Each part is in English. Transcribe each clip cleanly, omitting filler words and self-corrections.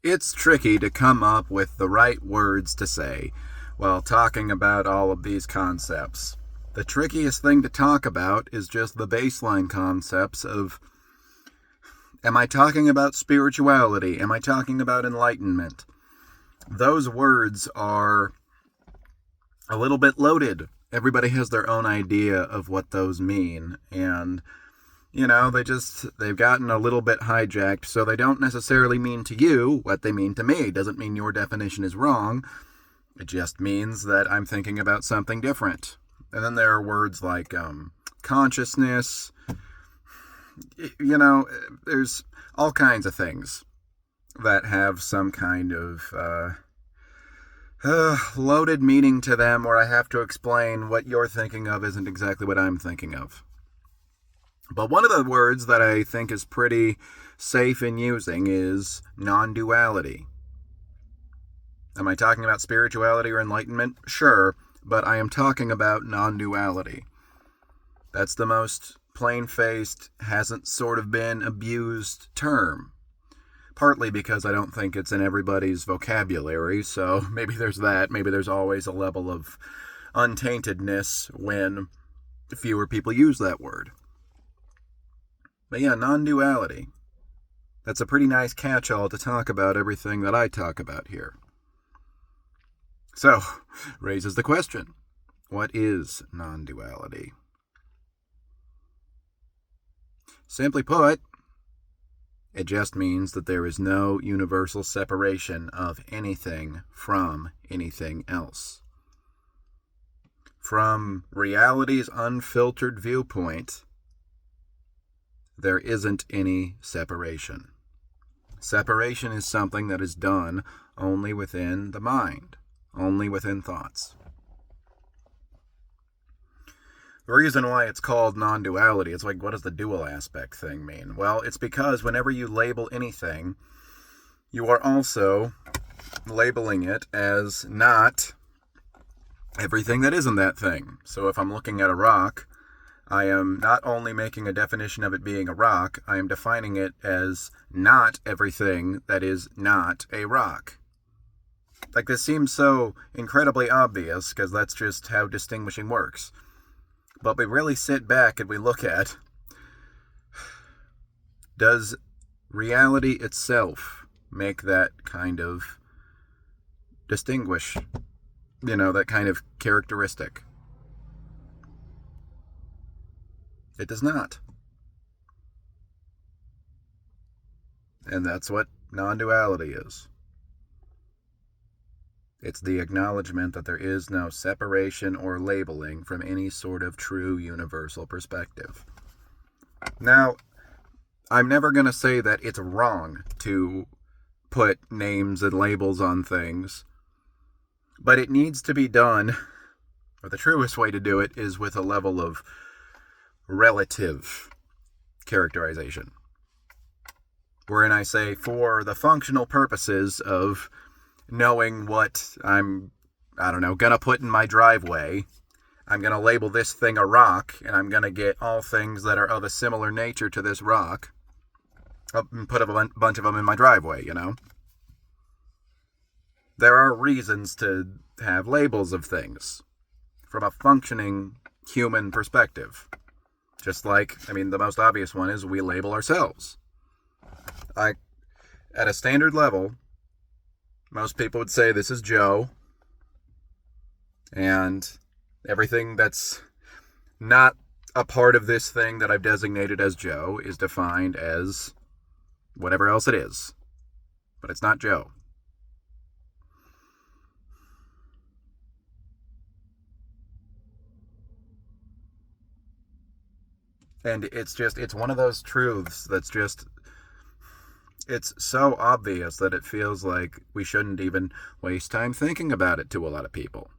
It's tricky to come up with the right words to say while talking about all of these concepts. The trickiest thing to talk about is just the baseline concepts of, am I talking about spirituality? Am I talking about enlightenment? Those words are a little bit loaded. Everybody has their own idea of what those mean, and they've gotten a little bit hijacked, so they don't necessarily mean to you what they mean to me. Doesn't mean your definition is wrong. It just means that I'm thinking about something different. And then there are words like consciousness. There's all kinds of things that have some kind of loaded meaning to them, where I have to explain what you're thinking of isn't exactly what I'm thinking of. But one of the words that I think is pretty safe in using is non-duality. Am I talking about spirituality or enlightenment? Sure, but I am talking about non-duality. That's the most plain-faced, hasn't sort of been abused term. Partly because I don't think it's in everybody's vocabulary, so maybe there's that. Maybe there's always a level of untaintedness when fewer people use that word. But yeah, non-duality. That's a pretty nice catch-all to talk about everything that I talk about here. So, raises the question, what is non-duality? Simply put, it just means that there is no universal separation of anything from anything else. From reality's unfiltered viewpoint, there isn't any separation. Separation is something that is done only within the mind, only within thoughts. The reason why it's called non-duality, it's like, what does the dual aspect thing mean? Well, it's because whenever you label anything, you are also labeling it as not everything that isn't that thing. So if I'm looking at a rock, I am not only making a definition of it being a rock, I am defining it as not everything that is not a rock. Like, this seems so incredibly obvious, because that's just how distinguishing works. But we really sit back and we look at, does reality itself make that kind of distinguish, that kind of characteristic? It does not. And that's what non-duality is. It's the acknowledgement that there is no separation or labeling from any sort of true universal perspective. Now, I'm never going to say that it's wrong to put names and labels on things, but it needs to be done, or the truest way to do it is with a level of relative characterization. Wherein I say, for the functional purposes of knowing what I'm gonna put in my driveway, I'm gonna label this thing a rock, and I'm gonna get all things that are of a similar nature to this rock, and put a bunch of them in my driveway, There are reasons to have labels of things from a functioning human perspective. Just like, the most obvious one is we label ourselves. At a standard level, most people would say, this is Joe, and everything that's not a part of this thing that I've designated as Joe is defined as whatever else it is. But it's not Joe. And it's one of those truths that's just, it's so obvious that it feels like we shouldn't even waste time thinking about it to a lot of people.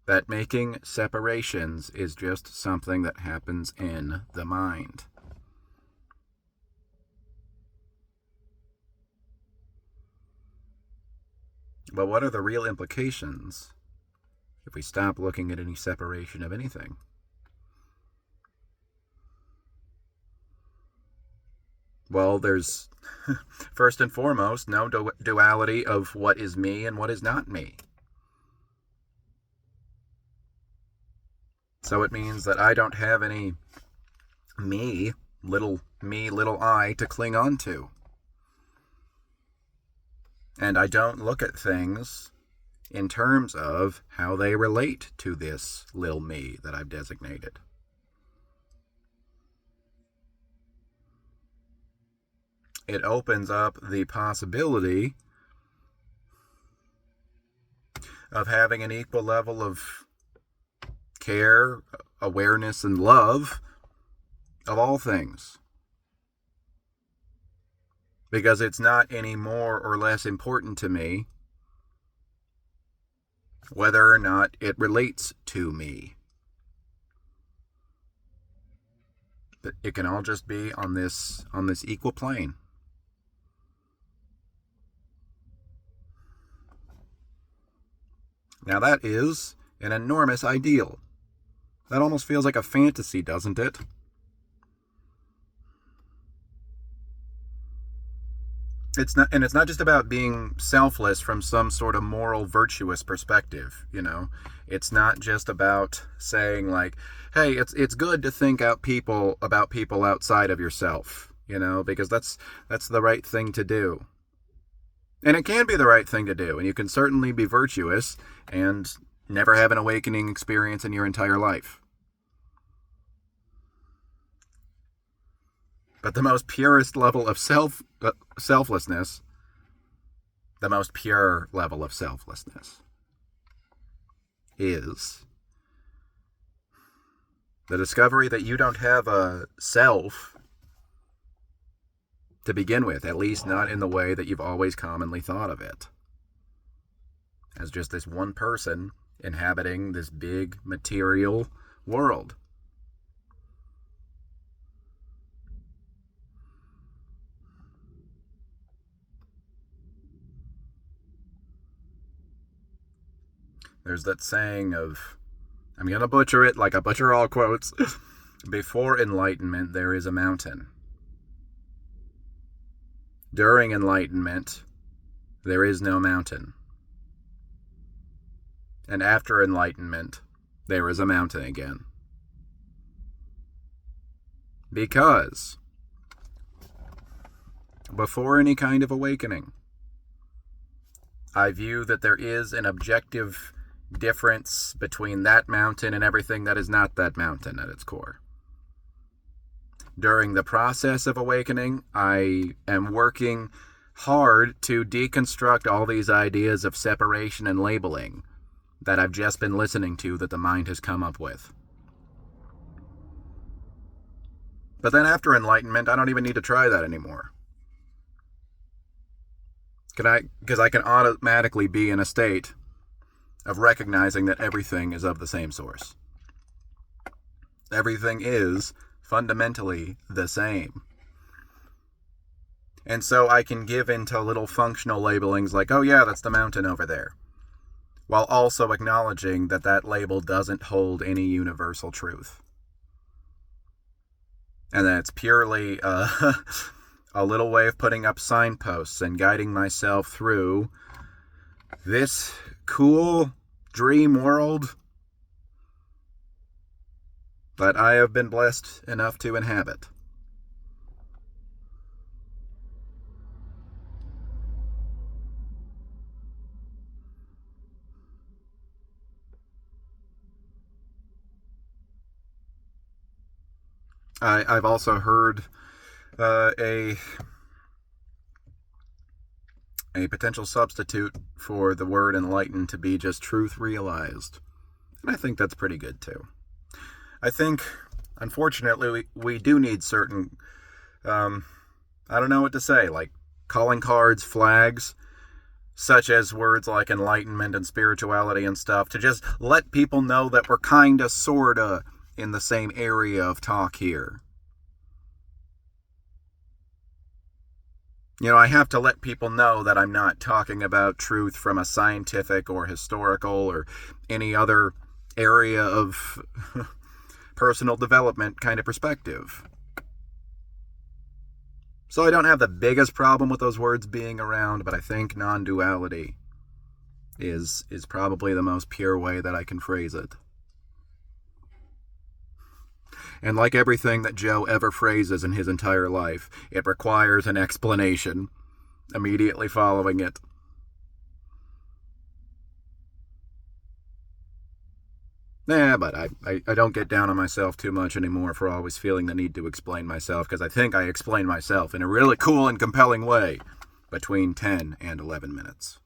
That making separations is just something that happens in the mind. But what are the real implications if we stop looking at any separation of anything? Well, there's first and foremost no duality of what is me and what is not me. So it means that I don't have any me, little I, to cling on to. And I don't look at things in terms of how they relate to this little me that I've designated. It opens up the possibility of having an equal level of care, awareness, and love of all things. Because it's not any more or less important to me whether or not it relates to me. But it can all just be on this equal plane. Now that is an enormous ideal. That almost feels like a fantasy, doesn't it? It's not just about being selfless from some sort of moral virtuous perspective, you know. It's not just about saying like, hey, it's good to think about people outside of yourself, you know, because that's the right thing to do. And it can be the right thing to do, and you can certainly be virtuous and never have an awakening experience in your entire life. But the most purest level of selflessness, the most pure level of selflessness, is the discovery that you don't have a self to begin with, at least not in the way that you've always commonly thought of it, as just this one person inhabiting this big material world. There's that saying of, I'm going to butcher it like I butcher all quotes, before enlightenment there is a mountain. During enlightenment, there is no mountain. And after enlightenment, there is a mountain again. Because before any kind of awakening, I view that there is an objective difference between that mountain and everything that is not that mountain at its core. During the process of awakening, I am working hard to deconstruct all these ideas of separation and labeling that I've just been listening to that the mind has come up with. But then after enlightenment, I don't even need to try that anymore. Because I can automatically be in a state of recognizing that everything is of the same source. Everything is fundamentally the same. And so I can give into little functional labelings like, oh yeah, that's the mountain over there, while also acknowledging that that label doesn't hold any universal truth. And that it's purely a little way of putting up signposts and guiding myself through this cool dream world that I have been blessed enough to inhabit. I've also heard a potential substitute for the word enlightened to be just truth realized. And I think that's pretty good too. I think, unfortunately, we do need certain, I don't know what to say, like calling cards, flags, such as words like enlightenment and spirituality and stuff, to just let people know that we're kinda, sorta in the same area of talk here. You know, I have to let people know that I'm not talking about truth from a scientific or historical or any other area of personal development kind of perspective. So I don't have the biggest problem with those words being around, but I think non-duality is probably the most pure way that I can phrase it. And like everything that Joe ever phrases in his entire life, it requires an explanation immediately following it. Yeah, but I don't get down on myself too much anymore for always feeling the need to explain myself, because I think I explain myself in a really cool and compelling way between 10 and 11 minutes.